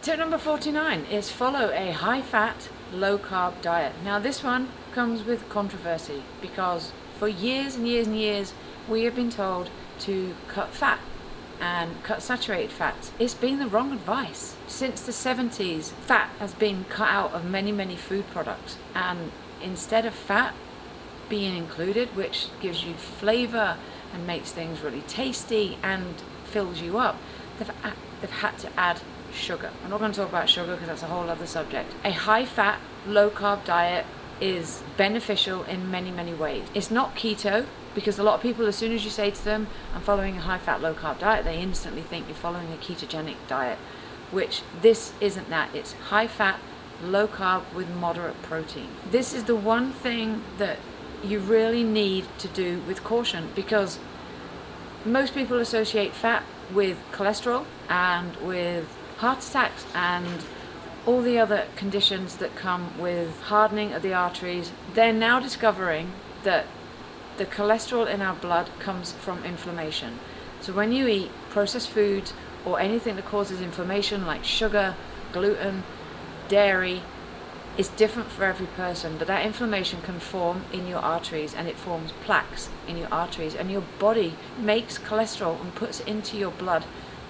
Tip number 49 is follow a high-fat, low-carb diet. Now this one comes with controversy because for years and years and years we have been told to cut fat and cut saturated fats. It's been the wrong advice. Since the 70s, fat has been cut out of many food products, and instead of fat being included, which gives you flavor and makes things really tasty and fills you up, they've had to add sugar. I'm not going to talk about sugar because that's a whole other subject. A high-fat, low-carb diet is beneficial in many ways. It's not keto, because a lot of people, as soon as you say to them, I'm following a high-fat, low-carb diet, they instantly think you're following a ketogenic diet, which this isn't that. It's high-fat, low-carb with moderate protein. This is the one thing that you really need to do with caution, because most people associate fat with cholesterol and with heart attacks and all the other conditions that come with hardening of the arteries. They're now discovering that the cholesterol in our blood comes from inflammation. So when you eat processed foods or anything that causes inflammation like sugar, gluten, dairy, it's different for every person, but that inflammation can form in your arteries, and it forms plaques in your arteries, and your body makes cholesterol and puts it into your blood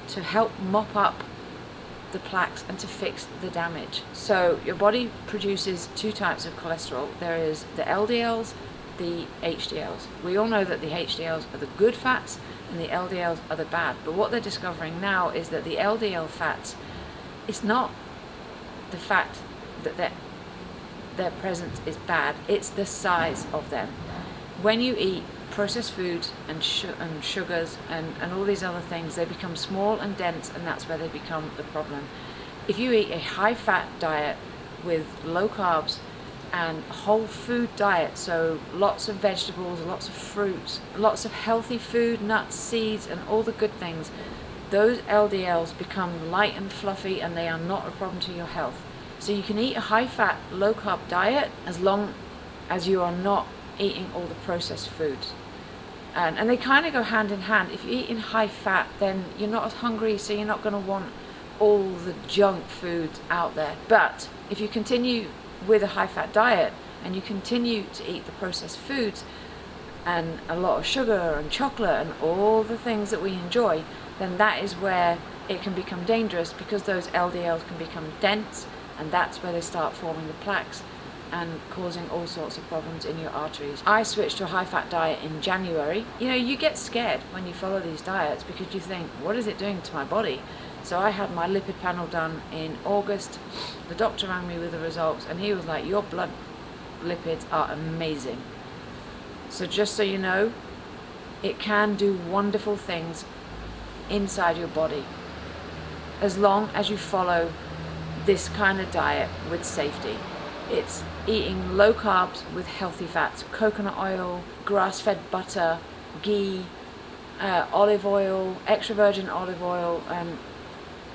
to help mop up the plaques and to fix the damage. So your body produces two types of cholesterol. There is the LDLs, the HDLs. We all know that the HDLs are the good fats and the LDLs are the bad, but what they're discovering now is that the LDL fats, it's not the fact that their presence is bad, it's the size of them. When you eat processed foods and sugars and all these other things, they become small and dense, and that's where they become the problem. If you eat a high-fat diet with low carbs and whole food diet, so lots of vegetables, lots of fruits, lots of healthy food, nuts, seeds, and all the good things, those LDLs become light and fluffy, and they are not a problem to your health. So you can eat a high-fat, low-carb diet as long as you are not eating all the processed foods. And they kind of go hand in hand. If you're eating high-fat, then you're not as hungry, so you're not going to want all the junk foods out there. But if you continue with a high-fat diet and you continue to eat the processed foods and a lot of sugar and chocolate and all the things that we enjoy, then that is where it can become dangerous, because those LDLs can become dense, and that's where they start forming the plaques and causing all sorts of problems in your arteries. I switched to a high-fat diet in January. You know, you get scared when you follow these diets because you think, what is it doing to my body? So I had my lipid panel done in August. The doctor rang me with the results, and he was like, your blood lipids are amazing. So just so you know, it can do wonderful things inside your body as long as you follow this kind of diet with safety. It's eating low carbs with healthy fats, coconut oil, grass-fed butter, ghee, olive oil, extra virgin olive oil,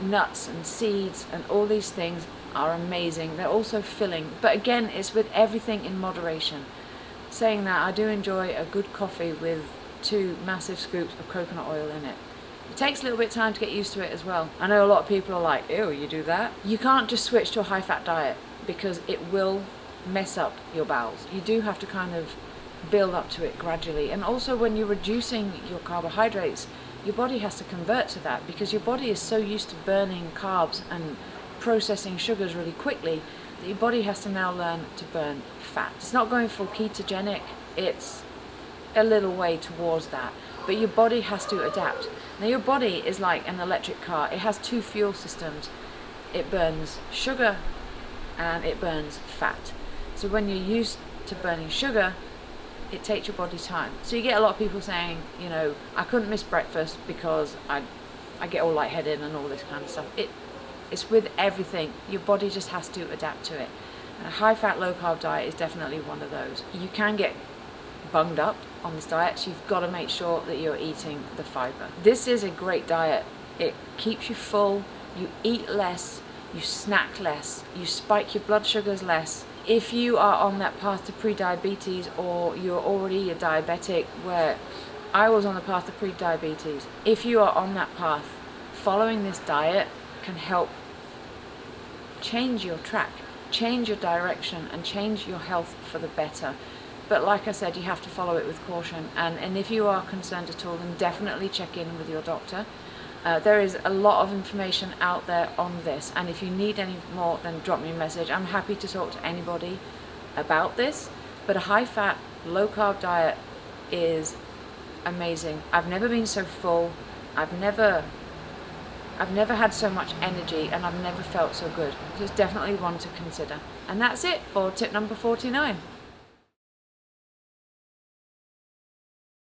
nuts and seeds, and all these things are amazing. They're also filling, but again, it's with everything in moderation. Saying that, I do enjoy a good coffee with 2 massive scoops of coconut oil in it. It takes a little bit of time to get used to it as well. I know a lot of people are like, ew, you do that? You can't just switch to a high-fat diet because it will mess up your bowels. You do have to kind of build up to it gradually. And also when you're reducing your carbohydrates, your body has to convert to that, because your body is so used to burning carbs and processing sugars really quickly that your body has to now learn to burn fat. It's not going full ketogenic, it's a little way towards that, but your body has to adapt. Now your body is like an electric car. It has 2 fuel systems. It burns sugar and it burns fat. So when you're used to burning sugar, it takes your body time. So you get a lot of people saying, you know, I couldn't miss breakfast because I get all lightheaded and all this kind of stuff. It's with everything. Your body just has to adapt to it. And a high-fat, low-carb diet is definitely one of those. You can get bunged up on this diet, so you've got to make sure that you're eating the fiber. This is a great diet. It keeps you full, you eat less, you snack less, you spike your blood sugars less. If you are on that path to pre-diabetes, or you're already a diabetic, where I was on the path to pre-diabetes, if you are on that path, following this diet can help change your track, change your direction, and change your health for the better. But like I said, you have to follow it with caution, and if you are concerned at all, then definitely check in with your doctor. There is a lot of information out there on this, and if you need any more, then drop me a message. I'm happy to talk to anybody about this, but a high-fat, low-carb diet is amazing. I've never been so full. I've never had so much energy, and I've never felt so good. So it's definitely one to consider. And that's it for tip number 49.